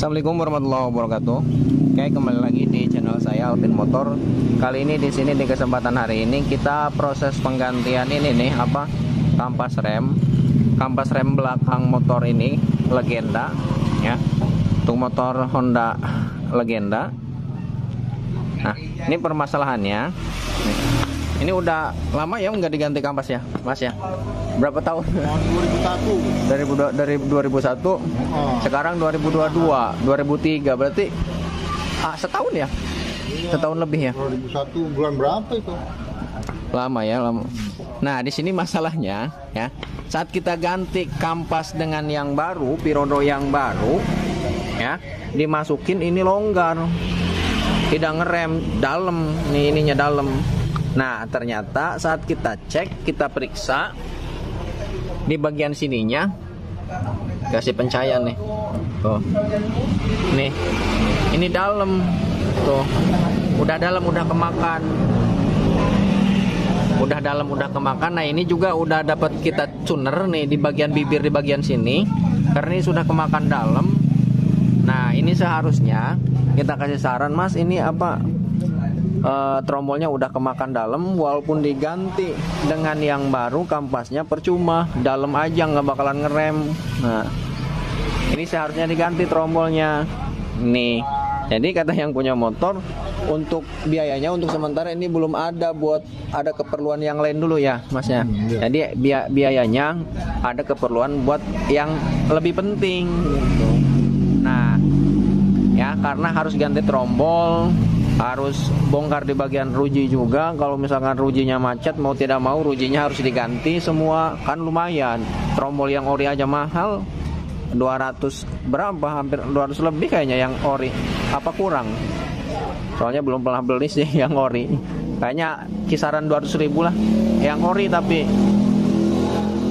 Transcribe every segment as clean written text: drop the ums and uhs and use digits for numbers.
Assalamualaikum warahmatullahi wabarakatuh. Oke, kembali lagi di channel saya Alvin Motor. Kali ini di sini di kesempatan hari ini kita proses penggantian ini nih kampas rem belakang motor ini Legenda ya. Untuk motor Honda Legenda. Nah, ini permasalahannya. Ini udah lama ya nggak diganti kampas ya, Mas ya? Berapa tahun? 2001. Dari 2001. Sekarang 2022, 2003. Berarti setahun ya? Setahun lebih ya? 2001 bulan berapa itu? Lama ya, lama. Nah, di sini masalahnya ya. Saat kita ganti kampas dengan yang baru, Pirodo yang baru ya, dimasukin ini longgar. Tidak ngerem dalam, nih ininya dalam. Nah, ternyata saat kita cek, kita periksa di bagian sininya kasih pencahayaan nih. Tuh. Nih. Ini dalam. Tuh. Udah dalam, udah kemakan. Udah dalam, udah kemakan. Nah, ini juga udah dapat kita tuner nih di bagian bibir di bagian sini. Karena ini sudah kemakan dalam. Nah, ini seharusnya kita kasih saran, Mas, ini apa? Trombolnya udah kemakan dalam, walaupun diganti dengan yang baru kampasnya percuma, dalam aja nggak bakalan ngerem. Nah, ini seharusnya diganti trombolnya nih. Jadi kata yang punya motor, untuk biayanya untuk sementara ini belum ada, buat ada keperluan yang lain dulu ya, Mas ya. Jadi biayanya ada keperluan buat yang lebih penting gitu. Nah ya, karena harus ganti trombol, harus bongkar di bagian ruji juga. Kalau misalkan rujinya macet, mau tidak mau rujinya harus diganti semua, kan lumayan. Trombol yang ori aja mahal, 200 berapa, hampir 200 lebih kayaknya yang ori. Apa kurang? Soalnya belum pernah beli sih yang ori. Kayaknya kisaran 200.000 lah yang ori. Tapi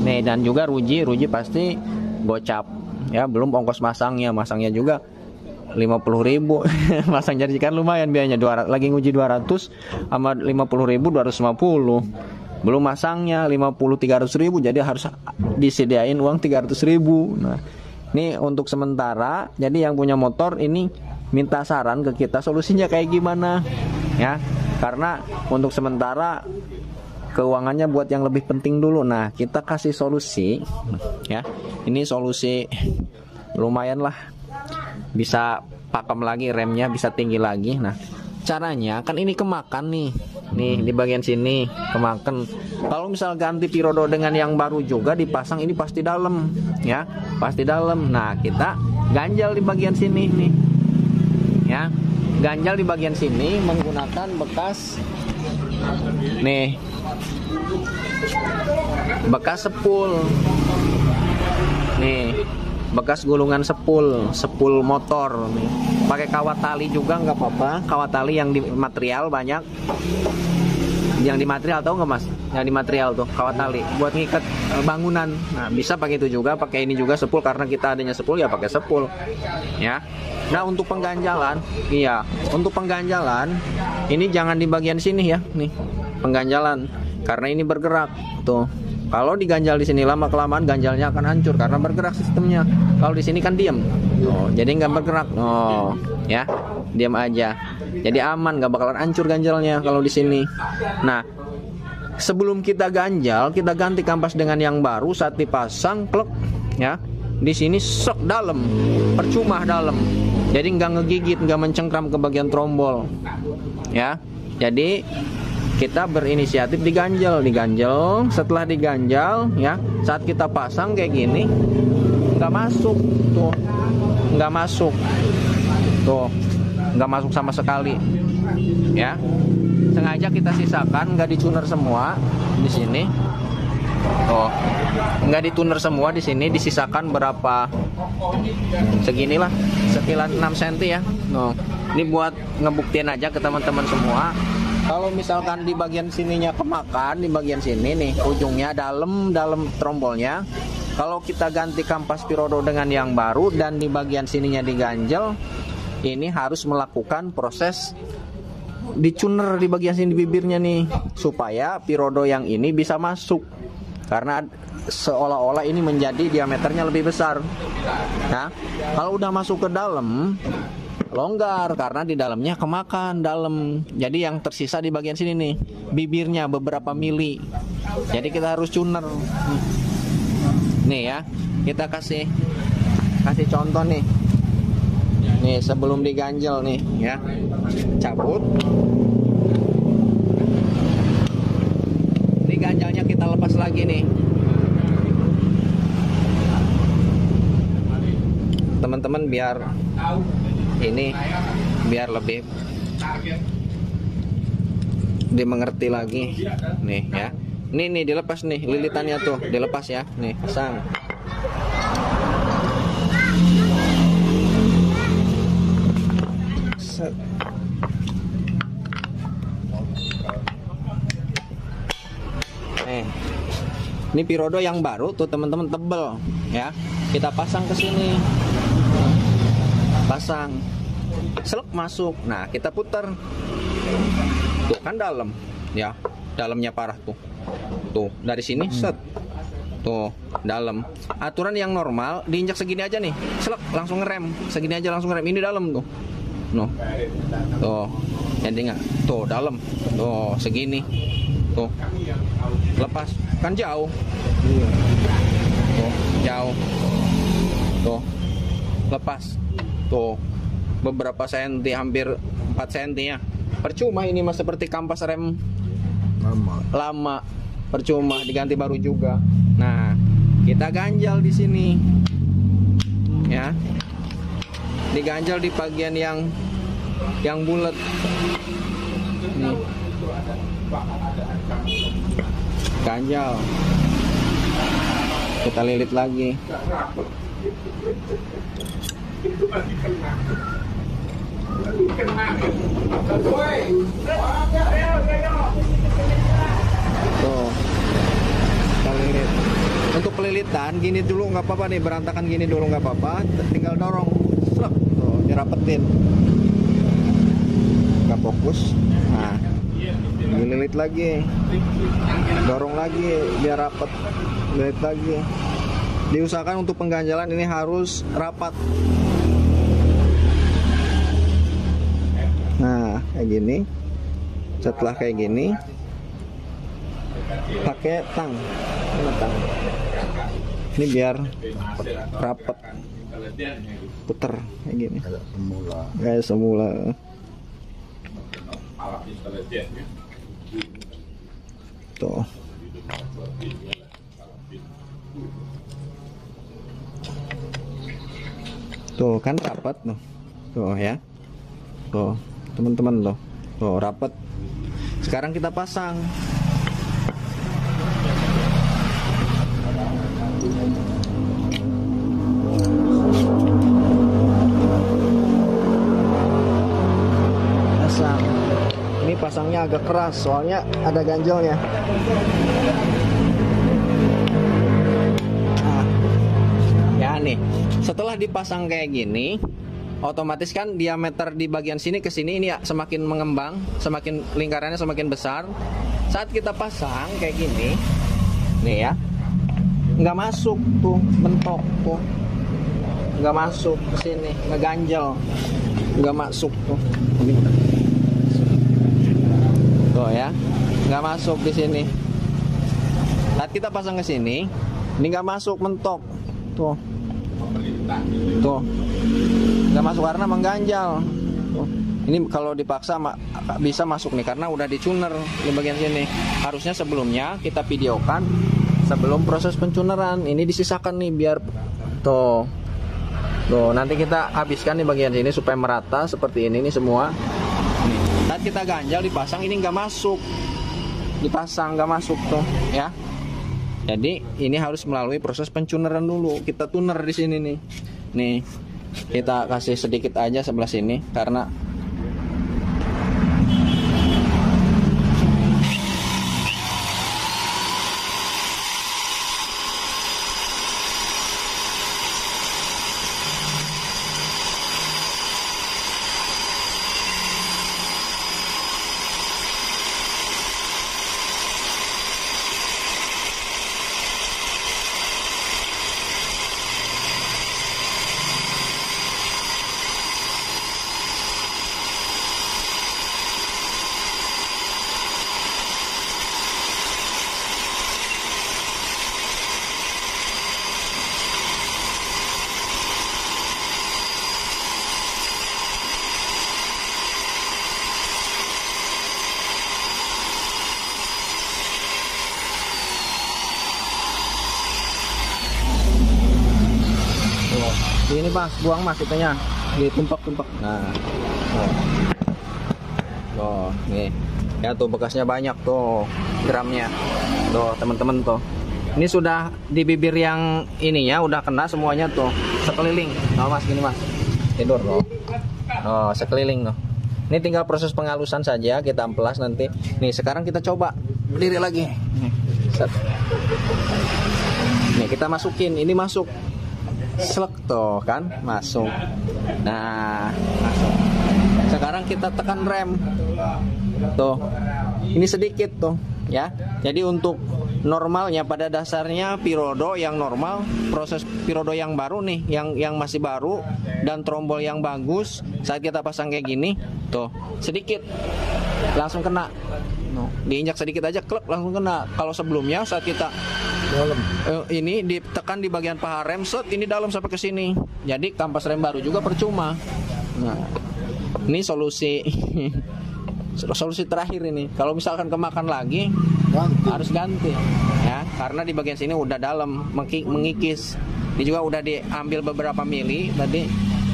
nih, dan juga ruji pasti gocap ya, belum ongkos masangnya juga 50.000. Masang jadi kan lumayan biayanya, 200, lagi nguji 200 sama 50.000, 250. Belum masangnya 300.000, jadi harus disediain uang 300.000. Nah, ini untuk sementara. Jadi yang punya motor ini minta saran ke kita, solusinya kayak gimana ya, karena untuk sementara keuangannya buat yang lebih penting dulu. Nah, kita kasih solusi ya. Ini solusi lumayan lah, bisa pakem lagi remnya, bisa tinggi lagi. Nah, caranya kan ini kemakan nih di bagian sini kemakan. Kalau misal ganti Pirodo dengan yang baru juga dipasang, ini pasti dalam ya, pasti dalam. Nah, kita ganjal di bagian sini nih ya, ganjal di bagian sini menggunakan bekas nih, bekas sepul nih, bekas gulungan sepul motor nih. Pakai kawat tali juga nggak apa-apa, kawat tali yang di material banyak. Yang di material, tahu nggak, Mas? Yang di material tuh kawat tali buat ngikat bangunan. Nah, bisa pakai itu juga, pakai ini juga sepul, karena kita adanya sepul ya pakai sepul ya. Nah, untuk pengganjalan, iya, untuk pengganjalan ini jangan di bagian sini ya, nih pengganjalan, karena ini bergerak tuh. Kalau diganjal di sini lama kelamaan ganjalnya akan hancur karena bergerak sistemnya. Kalau di sini kan diam, jadi nggak bergerak, ya, diam aja. Jadi aman, nggak bakalan hancur ganjalnya kalau di sini. Nah, sebelum kita ganjal, kita ganti kampas dengan yang baru. Saat dipasang, plek, ya, di sini sok dalam, percuma dalam. Jadi nggak ngegigit, nggak mencengkram ke bagian trombol, ya. Jadi kita berinisiatif diganjal. Setelah diganjal ya, saat kita pasang kayak gini nggak masuk tuh, nggak masuk sama sekali ya. Sengaja kita sisakan, nggak dituner semua di sini tuh, nggak dituner semua di sini, disisakan berapa, seginilah, sekilan 6 cm ya. Ini buat ngebuktiin aja ke teman-teman semua. Kalau misalkan di bagian sininya kemakan, di bagian sini nih ujungnya dalam trombolnya, kalau kita ganti kampas Pirodo dengan yang baru dan di bagian sininya diganjel, ini harus melakukan proses dicuner di bagian sini bibirnya nih, supaya Pirodo yang ini bisa masuk. karena seolah-olah ini menjadi diameternya lebih besar. Nah, kalau udah masuk ke dalam longgar karena di dalamnya kemakan dalam. Jadi yang tersisa di bagian sini nih, bibirnya beberapa mili. Jadi kita harus tuner. Nih ya, kita kasih contoh nih. Nih sebelum diganjel nih ya. Cabut. Ini ganjalnya kita lepas lagi nih. Teman-teman biar lebih dimengerti lagi nih ya. Ini dilepas nih lilitannya tuh, dilepas ya. Nih, pasang. Set. Nih. Ini pirodo yang baru tuh teman-teman, tebel ya. Kita pasang ke sini. Pasang, selek masuk. Nah kita putar, tuh kan dalam, ya dalamnya parah tuh dari sini set, tuh dalam. Aturan yang normal diinjak segini aja nih, selek langsung ngerem, segini aja langsung ngerem. Ini dalam tuh, tuh, jadi nggak, tuh dalam, tuh segini, tuh lepas, kan jauh, tuh jauh, tuh lepas. Tuh beberapa senti, hampir 4 senti ya. Percuma ini mas, seperti kampas rem lama. Percuma, diganti baru juga. Nah, kita ganjal di sini. Ya. Diganjal di bagian yang bulat. Nih. Ganjal. Kita lilit lagi. Tuh, kita lilit. Untuk pelilitan gini dulu nggak apa-apa nih, berantakan gini dulu nggak apa-apa, tinggal dorong, slap, tuh dirapetin, nggak fokus. Nah, dililit lagi, dorong lagi biar rapet, lilit lagi. Diusahakan untuk pengganjalan ini harus rapat. Nah, kayak gini. Setelah kayak gini, pakai tang. Ini biar rapat. Puter kayak gini. Kayak semula. Tuh. Tuh kan rapat tuh. Tuh ya. Tuh, teman-teman loh. Tuh rapat. Sekarang kita pasang. Pasang. Ini pasangnya agak keras soalnya ada ganjalnya. Nah. Ya nih. Setelah dipasang kayak gini, otomatis kan diameter di bagian sini ke sini ini ya semakin mengembang, semakin lingkarannya semakin besar. Saat kita pasang kayak gini, nih ya, nggak masuk tuh, mentok tuh, nggak masuk ke sini, ngeganjel, nggak masuk tuh, tuh ya, nggak masuk di sini. Saat kita pasang ke sini, ini nggak masuk, mentok, tuh. Tuh nggak masuk karena mengganjal. Tuh. Ini kalau dipaksa bisa masuk nih karena udah dicuner di bagian sini. Harusnya sebelumnya kita videokan sebelum proses pencuneran. Ini disisakan nih biar tuh nanti kita habiskan di bagian sini supaya merata seperti ini nih semua. Nih. Saat kita ganjal dipasang ini nggak masuk, dipasang nggak masuk tuh ya. Jadi ini harus melalui proses pencuneran dulu. Kita tuner di sini nih. Nih, kita kasih sedikit aja sebelah sini karena Mas, buang Mas itunya. Ditumpak-tumpak. Nah. Tuh, nih. Ya tuh bekasnya banyak tuh gramnya. Tuh, teman-teman tuh. Ini sudah di bibir yang ininya udah kena semuanya tuh. Sekeliling. Nah, Mas gini Mas. Tidur tuh. Oh, sekeliling tuh. Ini tinggal proses penghalusan saja, kita amplas nanti. Nih, sekarang kita coba berdiri lagi. Set. Nih, kita masukin. Ini masuk. Slek tuh kan, masuk. Nah, masuk. Sekarang kita tekan rem. Tuh. Ini sedikit tuh, ya. Jadi untuk normalnya pada dasarnya Pirodo yang normal, proses Pirodo yang baru nih, yang masih baru dan trombol yang bagus, saat kita pasang kayak gini, tuh, sedikit langsung kena. No, diinjak sedikit aja klek langsung kena. Kalau sebelumnya saat kita dalam ini ditekan di bagian paha rem, set ini dalam sampai ke sini. Jadi kampas rem baru juga percuma. Nah, ini solusi solusi terakhir ini. Kalau misalkan kemakan lagi harus ganti ya, karena di bagian sini udah dalam mengikis. Ini juga udah diambil beberapa mili tadi,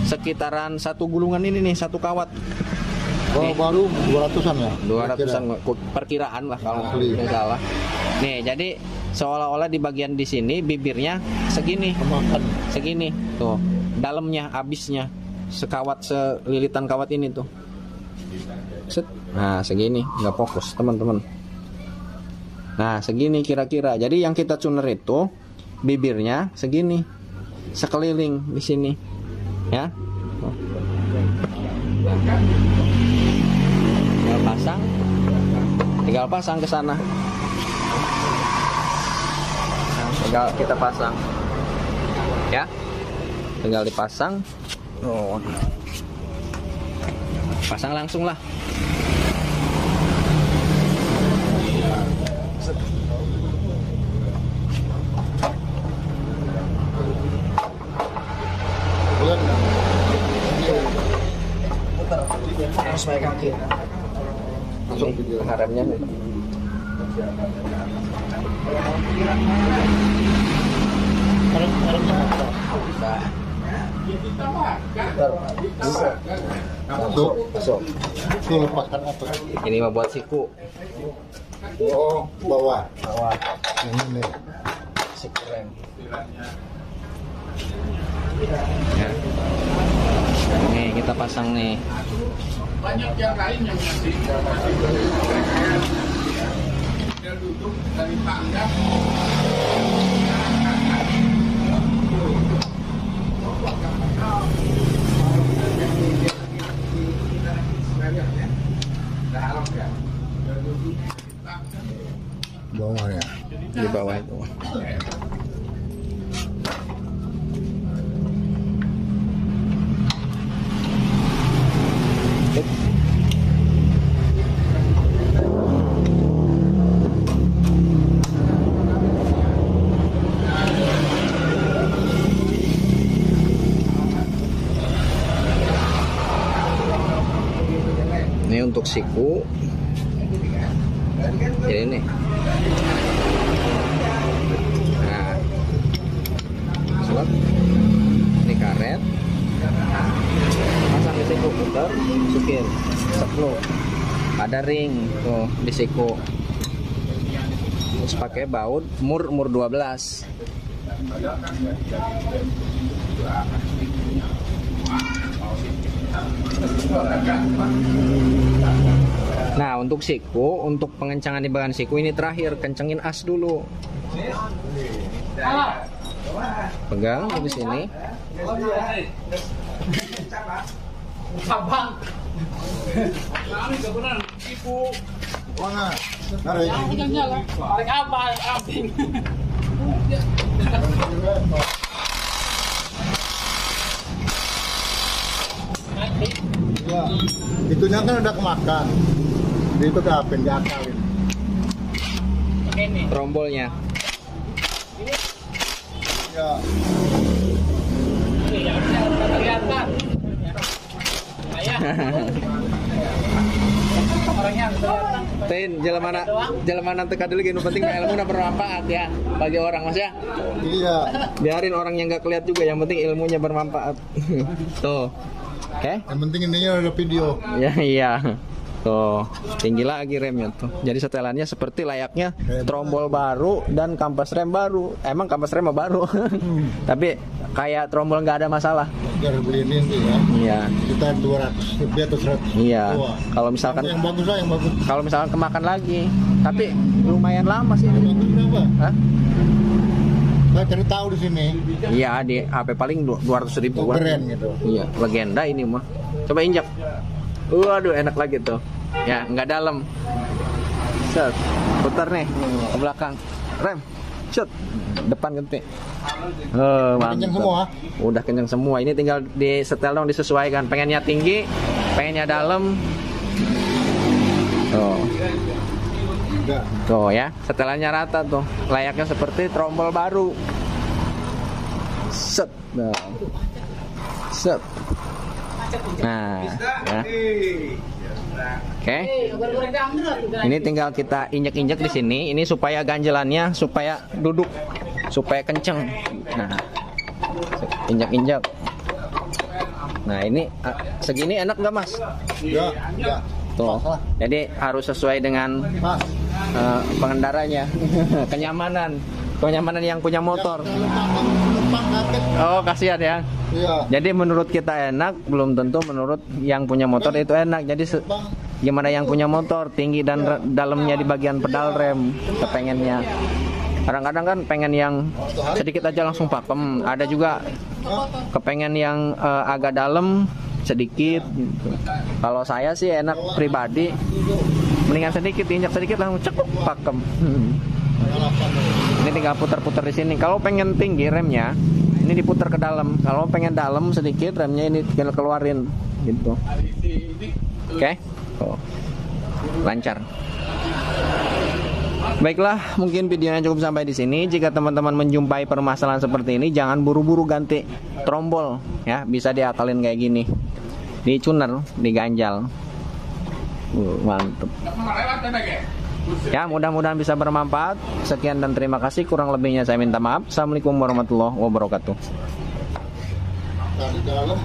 sekitaran satu gulungan ini nih, satu kawat. Oh, baru 200-an ya? 200-an perkiraan lah kalau nggak salah. Nih, jadi seolah-olah di bagian di sini bibirnya segini. Kemakan. Segini tuh. Dalamnya habisnya sekawat, selilitan kawat ini tuh. Set. Nah, segini, nggak fokus, teman-teman. Nah, segini kira-kira. Jadi yang kita tuner itu bibirnya segini. Sekeliling di sini. Ya. Tinggal pasang ke sana. Tinggal kita pasang. Ya. Tinggal dipasang. Oh. Pasang langsung lah. Harus pakai kaki. Masuk remnya. Masuk. Itu lepaskan apa? Ini mau buat siku. Oh, bawah. Ini nih. Siku rem. Ya. Nih kita pasang nih. Banyak yang lain yang masih dia duduk dari tangga. Bawahnya. Di bawah itu. Ini untuk siku. Jadi nih. Nah. Sobat. Ini karet. Nah. Pasang di siku, putar, masukin. Sepuluh. Ada ring tuh di siku. Terus pakai baut umur 12. Nah, untuk siku, untuk pengencangan di bagian siku ini terakhir, kencengin as dulu. Pegang di sini. Sabang. Kami kebenaran ibu. Mana? Narik. Yang nyala. Tarik apa? Amping. Ya, itunya kan udah kemakan. Itu keapin, diakalin. Ini. Trombolnya. Ya. Ini yang kelihatan. Ayah. Tin, jelema teka dulu gini penting ilmu udah bermanfaat ya bagi orang Mas ya. Iya. Biarin orang yang nggak kelihatan juga, yang penting ilmunya bermanfaat. Tuh. Oke. Yang penting ininya ada video. Ya iya. Tuh, tinggi lagi remnya tuh. Jadi setelannya seperti layaknya trombol baru dan kampas rem baru. Emang kampas rem baru. Tapi kayak trombol nggak ada masalah. Biar beli ini ya. Iya. Kita 200 lebih atau 100. Iya. Wah. Kalau misalkan Yang bagus lah, yang bagus. kalau misalkan kemakan lagi, tapi lumayan lama sih Yang ini. bagus berapa? Hah? Saya cari tahu di sini. Iya, di HP paling 200 ribuan. Keren gitu. Iya, legenda ini mah. Coba injak. Waduh, enak lagi tuh. Ya, nggak dalam. Set, putar nih ke belakang. Rem, set, depan ganti. Kenceng semua. Udah kenceng semua. Ini tinggal di setel dong, disesuaikan. Pengennya tinggi, pengennya dalam. Tuh. Udah. Tuh ya, setelannya rata tuh. Layaknya seperti trombol baru. Set. Nah. Set. Nah, ya. Oke. Ini tinggal kita injek-injek di sini. Ini supaya ganjelannya supaya duduk, supaya kenceng. Nah, injek-injek. Nah, ini segini enak nggak Mas? Ya, ya. Tuh. Jadi harus sesuai dengan Mas. pengendaranya. Kenyamanan yang punya motor. Penumpang kaget. Oh, kasihan ya. Iya. Jadi menurut kita enak, belum tentu menurut yang punya motor itu enak. Jadi gimana yang punya motor, tinggi dan dalamnya di bagian pedal rem, kepengennya. Kadang-kadang kan pengen yang sedikit aja langsung pakem. Ada juga kepengen yang agak dalam sedikit. Gitu. Kalau saya sih enak pribadi, mendingan sedikit, injak sedikit langsung cekuk pakem. Ini tinggal putar-putar di sini. Kalau pengen tinggi remnya, ini diputar ke dalam. Kalau pengen dalam sedikit, remnya ini tinggal keluarin, gitu. Oke, oh. Lancar. Baiklah, mungkin videonya cukup sampai di sini. Jika teman-teman menjumpai permasalahan seperti ini, jangan buru-buru ganti trombol, ya. Bisa diakalin kayak gini, dicuner, diganjal. Mantep. Ya, mudah-mudahan bisa bermanfaat. Sekian dan terima kasih. Kurang lebihnya saya minta maaf. Assalamualaikum warahmatullahi wabarakatuh. Dari dalam.